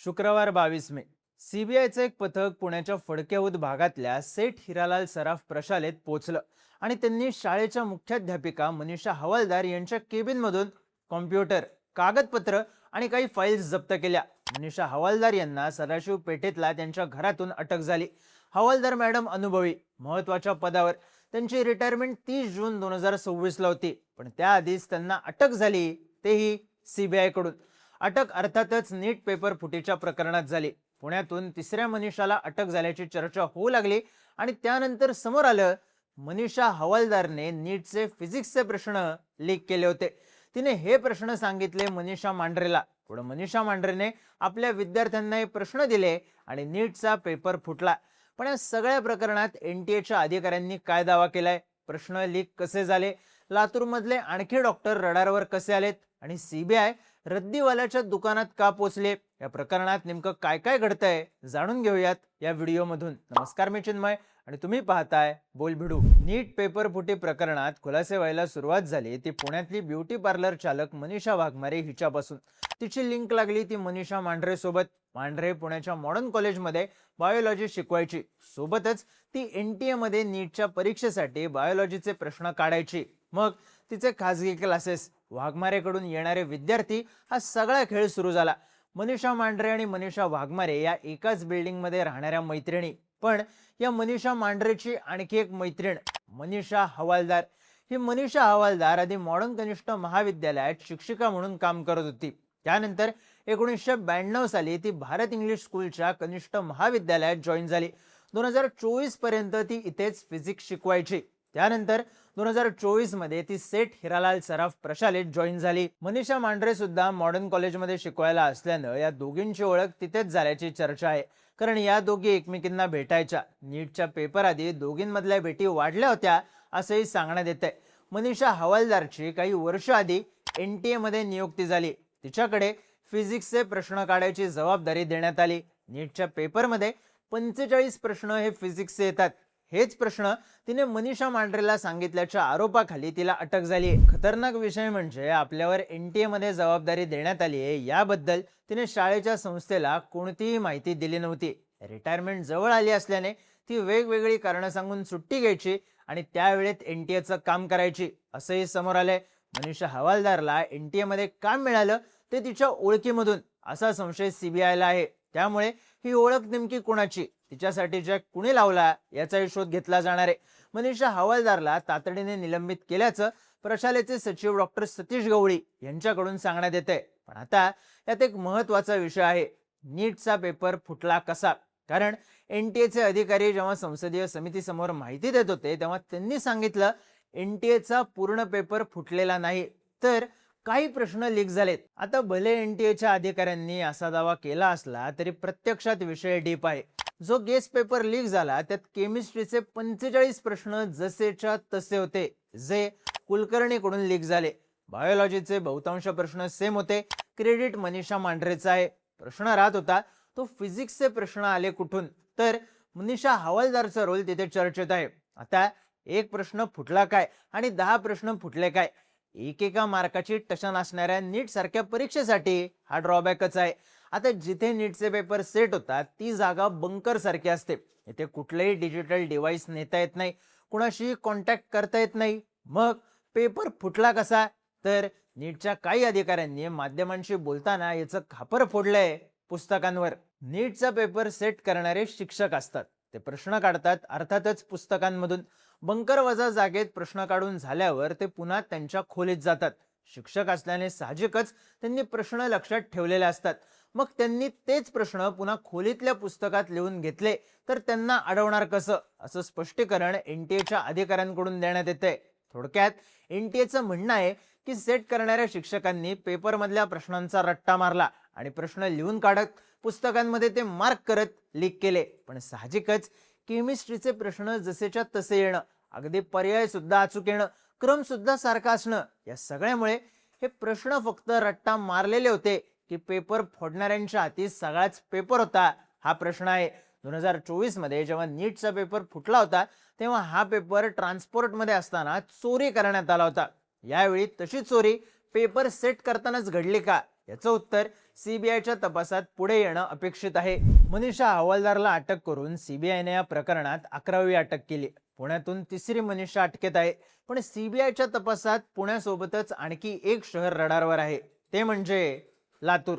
शुक्रवार 22 मे सीबीआयचं एक पथक पुण्याच्या फडकेहूद भागातल्या सेठ हिरालाल सराफ प्रशालेत पोहोचलं आणि त्यांनी शाळेच्या मुख्याध्यापिका मनीषा हवालदार यांच्या केबिनमधून कॉम्प्युटर, कागदपत्र आणि काही फाईल्स जप्त केल्या. मनीषा हवालदार यांना सदाशिव पेठेतला त्यांच्या घरातून अटक झाली. हवालदार मॅडम अनुभवी, महत्वाच्या पदावर. त्यांची रिटायरमेंट 30 जून 2026 ला होती, पण त्याआधीच त्यांना अटक झाली, तेही सीबीआय कडून. अटक अर्थातच नीट पेपर फुटीच्या प्रकरणात झाली. पुण्यातून तिसऱ्या मनीषाला अटक झाल्याची चर्चा होऊ लागली आणि त्यानंतर समोर आलं, मनीषा हवालदारने नीटचे फिजिक्सचे प्रश्न लीक केले होते. तिने हे प्रश्न सांगितले मनीषा मांढरेला. पुढे मनीषा मांढरेने आपल्या विद्यार्थ्यांना हे प्रश्न दिले आणि नीटचा पेपर फुटला. पण या सगळ्या प्रकरणात एनटीएच्या अधिकाऱ्यांनी काय दावा केलाय? प्रश्न लीक कसे झाले? लातूर मधले आणखी डॉक्टर रडारवर कसे आलेत? आणि सीबीआय रद्दीवाल्याच्या दुकानात का पोचले? या प्रकरणात नेमकं काय काय घडतंय जाणून घेऊयात या व्हिडिओमधून. नमस्कार, मी चिन्मय आणि तुम्ही पाहताय बोलभिडू. नीट पेपर फुटी प्रकरणात खुलासे व्हायला सुरुवात झाली ती पुण्यातली ब्युटी पार्लर चालक मनीषा वाघमारे हिच्यापासून. तिची लिंक लागली ती मनीषा मांढरे सोबत. मांढरे पुण्याच्या मॉडर्न कॉलेजमध्ये बायोलॉजी शिकवायची. सोबतच ती एनटीए मध्ये नीटच्या परीक्षेसाठी बायोलॉजीचे प्रश्न काढायची. मग तिचे खासगी क्लासेस, वाघमारेकडून येणारे विद्यार्थी, हा सगळा खेळ सुरू झाला. मनीषा मांढरे आणि मनीषा वाघमारे या एकाच बिल्डिंग मध्ये राहणाऱ्या मैत्रिणी. पण या मनीषा मांढरेची आणखी एक मैत्रीण मनीषा हवालदार. ही मनीषा हवालदार आधी मॉडर्न कनिष्ठ महाविद्यालयात शिक्षिका म्हणून काम करत होती. त्यानंतर 1992 साली ती भारत इंग्लिश स्कूलच्या कनिष्ठ महाविद्यालयात जॉईन झाली. 2024 पर्यंत ती इथेच फिजिक्स शिकवायची. त्यानंतर 2024 मध्ये ती सेठ हिरालाल सराफ प्रशालेत जॉईन झाली. मनीषा मांढरे सुद्धा मॉडर्न कॉलेजमध्ये शिकवायला असल्यानं या दोघींची ओळख तिथेच झाल्याची चर्चा आहे. कारण या दोघी एकमेकींना भेटायच्या. नीटच्या पेपर आधी दोघींमधल्या भेटी वाढल्या होत्या असंही सांगण्यात येतंय. मनीषा हवालदारची काही वर्ष आधी एनटीए मध्ये नियुक्ती झाली. तिच्याकडे फिजिक्सचे प्रश्न काढायची जबाबदारी देण्यात आली. नीटच्या पेपरमध्ये 45 प्रश्न हे फिजिक्सचे येतात. हेच प्रश्न तिने मनीषा मांढरेला सांगितल्याच्या आरोपाखाली तिला अटक झाली. खतरनाक विषय म्हणजे आपल्यावर एनटीए मध्ये जबाबदारी देण्यात आली आहे याबद्दल तिने शाळेच्या संस्थेला कोणतीही माहिती दिली नव्हती. रिटायरमेंट जवळ आली असल्याने ती वेगवेगळी कारणं सांगून सुट्टी घ्यायची आणि त्यावेळेत एनटीएचं काम करायची असंही समोर आलंय. मनीषा हवालदारला एनटीए मध्ये काम मिळालं ते तिच्या ओळखीमधून, असा संशय सीबीआयला आहे. त्यामुळे ही ओळख नेमकी कोणाची, तिच्यासाठी जॅक कुणी लावला, याचाही शोध घेतला जाणार आहे. मनीषा हवालदारला तातडीने निलंबित केल्याचं प्रशालेचे सचिव डॉक्टर सतीश गवळी यांच्याकडून सांगण्यात येते. पण आता यात एक महत्वाचा विषय आहे, नीटचा पेपर फुटला कसा? कारण एनटीएचे अधिकारी जेव्हा संसदीय समितीसमोर माहिती देत होते तेव्हा त्यांनी सांगितलं एनटीएचा पूर्ण पेपर फुटलेला नाही, तर काही प्रश्न लीक झालेत. आता भले एनटीएच्या अधिकाऱ्यांनी असा दावा केला असला तरी प्रत्यक्षात विषय डीप आहे. जो गेस्ट पेपर लीक झाला त्यात केमिस्ट्रीचे 45 प्रश्न जसेच्या तसे होते, जे कुलकर्णीकडून लीक झाले. बायोलॉजीचे बहुतांश प्रश्न सेम होते. क्रेडिट मनीषा मांढरेचा आहे. प्रश्न राहत होता तो फिजिक्सचे प्रश्न आले कुठून? तर मनीषा हवालदारचा रोल तिथे चर्चेत आहे. आता एक प्रश्न फुटला काय आणि 10 प्रश्न फुटले काय? एकेका मार्काची टशन असणाऱ्या नीट सारख्या परीक्षेसाठी हा ड्रॉबॅकच आहे. आता जिथे नीटचे पेपर सेट होतात ती जागा बंकर सारखी असते. इथे कुठलेही डिजिटल डिव्हाइस नेता येत नाही, कुणाशी कॉन्टॅक्ट करता येत नाही. मग पेपर फुटला कसा? तर नीटच्या काही अधिकाऱ्यांनी माध्यमांशी बोलताना याचं खापर फोडलंय पुस्तकांवर. नीटचा पेपर सेट करणारे शिक्षक असतात, ते प्रश्न काढतात अर्थातच पुस्तकांमधून. बंकर वजा जागेत प्रश्न काढून झाल्यावर ते पुन्हा त्यांच्या खोलीत जातात. शिक्षक असल्याने साहजिकच त्यांनी प्रश्न लक्षात ठेवलेले असतात. मग त्यांनी तेच प्रश्न पुन्हा खोलीतल्या पुस्तकात लिहून घेतले तर त्यांना अडवणार कसं, असं स्पष्टीकरण एनटीएच्या अधिकाऱ्यांकडून देण्यात येते. थोडक्यात एनटीएचं म्हणणं आहे की सेट करणाऱ्या शिक्षकांनी पेपरमधल्या प्रश्नांचा रट्टा मारला आणि प्रश्न लिहून काढत पुस्तकांमध्ये ते मार्क करत लीक केले. पण साहजिकच केमिस्ट्रीचे प्रश्न जसेच्या तसे येणं, अगदी पर्याय सुद्धा अचूक येणं, क्रम सुद्धा सारखा असणं, या सगळ्यामुळे हे प्रश्न फक्त रट्टा मारलेले होते की पेपर फोडणाऱ्यांच्या हाती सगळाच पेपर होता, हा प्रश्न आहे. 2024 मध्ये जेव्हा नीटचा पेपर फुटला होता तेव्हा हा पेपर ट्रान्सपोर्ट मध्ये असताना चोरी करण्यात आला होता. यावेळी तशी चोरी पेपर सेट करतानाच घडली का, याचं उत्तर सीबीआयच्या तपासात पुढे येणं अपेक्षित आहे. मनीषा हवालदारला अटक करून सीबीआयने या प्रकरणात 11वी अटक केली. पुण्यातून तिसरी मनीषा अटकेत आहे. पण सीबीआयच्या तपासात पुण्यासोबतच आणखी एक शहर रडारवर आहे, ते म्हणजे लातूर.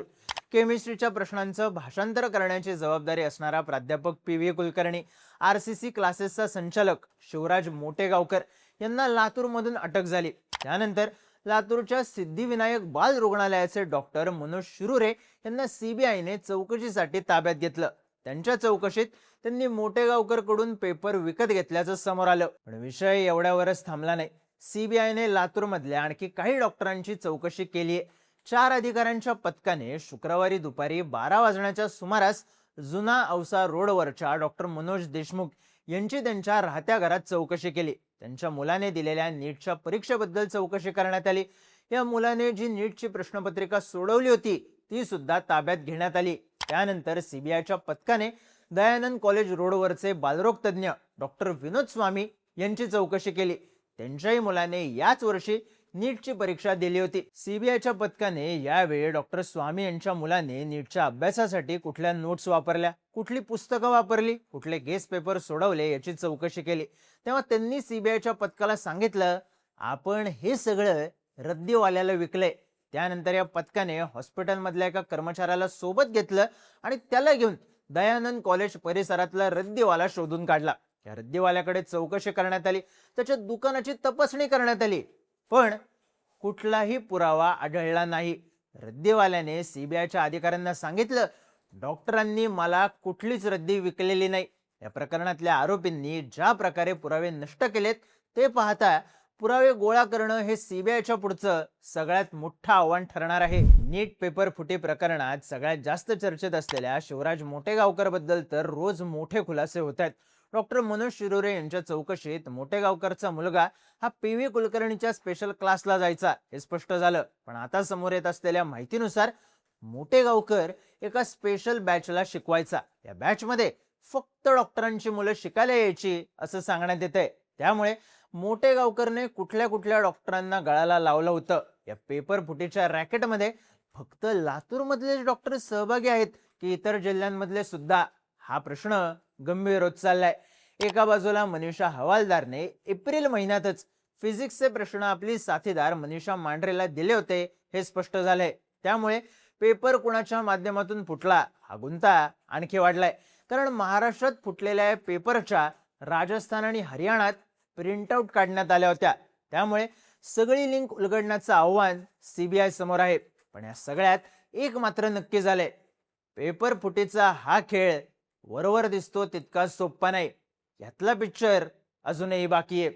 केमिस्ट्रीच्या प्रश्नांचं भाषांतर करण्याची जबाबदारी असणारा प्राध्यापक पी.व्ही. कुलकर्णी, आरसीसी क्लासेसचा संचालक शिवराज मोटेगावकर यांना लातूरमधून अटक झाली. त्यानंतर लातूरच्या सिद्धिविनायक बाल रुग्णालयाचे डॉक्टर मनोज शिरुरे यांना सीबीआयने चौकशीसाठी ताब्यात घेतलं. त्यांच्या चौकशीत त्यांनी मोटेगावकर कडून पेपर विकत घेतल्याचं समोर आलं. पण विषय एवढ्यावरच थांबला नाही. सीबीआयने लातूरमधल्या आणखी काही डॉक्टरांची चौकशी केली. 4 अधिकाऱ्यांच्या पथकाने शुक्रवारी दुपारी 12 वाजण्याच्या सुमारास जुना औसा रोडवरच्या डॉक्टर मनोज देशमुख यांची त्यांच्या राहत्या घरात चौकशी केली. त्यांच्या मुलाने दिलेल्या नीटच्या परीक्षेबद्दल चौकशी करण्यात आली. या मुलाने जी नीटची प्रश्नपत्रिका सोडवली होती ती सुद्धा ताब्यात घेण्यात आली. त्यानंतर सीबीआयच्या पथकाने दयानंद कॉलेज रोडवरचे बालरोग तज्ज्ञ डॉक्टर विनोद स्वामी यांची चौकशी केली. त्यांच्याही मुलाने याच वर्षी नीटची परीक्षा दिली होती. सीबीआयच्या पथकाने यावेळी डॉक्टर स्वामी यांच्या मुलाने नीटच्या अभ्यासासाठी कुठल्या नोट्स वापरल्या, कुठली पुस्तकं वापरली, कुठले गेस्ट पेपर सोडवले याची चौकशी केली. तेव्हा त्यांनी सीबीआयच्या पथकाला सांगितलं, आपण हे सगळं रद्दीवाल्याला विकलंय. त्यानंतर या पथकाने हॉस्पिटलमधल्या एका कर्मचाऱ्याला सोबत घेतलं आणि त्याला घेऊन दयानंद कॉलेज परिसरातला रद्दीवाला शोधून काढला. या रद्दीवाल्याकडे चौकशी करण्यात आली. त्याच्या दुकानाची तपासणी करण्यात आली, पण कुठलाही पुरावा आढळला नाही. रद्दीवाल्याने सीबीआयच्या अधिकाऱ्यांना सांगितलं, डॉक्टरांनी मला कुठलीच रद्दी विकलेली नाही. या प्रकरणातल्या आरोपींनी ज्या प्रकारे पुरावे नष्ट केलेत ते पाहता पुरावे गोळा करणं हे सीबीआयच्या पुढचं सगळ्यात मोठं आव्हान ठरणार आहे. नीट पेपर फुटी प्रकरणात सगळ्यात जास्त चर्चेत असलेल्या शिवराज मोटेगावकर बद्दल तर रोज मोठे खुलासे होत आहेत. डॉक्टर मनोज शिरुरे यांच्या चौकशीत मोटेगावकरचा मुलगा हा पी.व्ही. कुलकर्णीच्या स्पेशल क्लासला जायचा हे स्पष्ट झालं. पण आता समोर येत असलेल्या माहितीनुसार मोटेगावकर एका स्पेशल बॅचला शिकवायचा. या बॅचमध्ये फक्त डॉक्टरांची मुलं शिकायला यायची असं सांगण्यात येतंय. त्यामुळे मोटेगावकरने कुठल्या कुठल्या डॉक्टरांना गळाला लावलं होतं. या पेपर फुटीच्या रॅकेटमध्ये फक्त लातूरमधलेच डॉक्टर सहभागी आहेत की इतर जिल्ह्यांमधले सुद्धा, हा प्रश्न गंभीर होत चाललाय. एका बाजूला मनीषा हवालदारने एप्रिल महिन्यातच फिजिक्सचे प्रश्न आपली साथीदार मनीषा मांढरेला दिले होते हे स्पष्ट झालंय. त्यामुळे पेपर कुणाच्या माध्यमातून फुटला हा गुंता आणखी वाढलाय. कारण महाराष्ट्रात फुटलेल्या पेपरच्या राजस्थान आणि हरियाणात प्रिंटआउट काढण्यात आल्या होत्या. त्यामुळे सगळी लिंक उलगडण्याचं आव्हान सीबीआय समोर आहे. पण या सगळ्यात एक मात्र नक्की झालंय, पेपर फुटीचा हा खेळ वरवर दिसतो तितका सोपा नाही. यातला पिक्चर अजूनही बाकी आहे.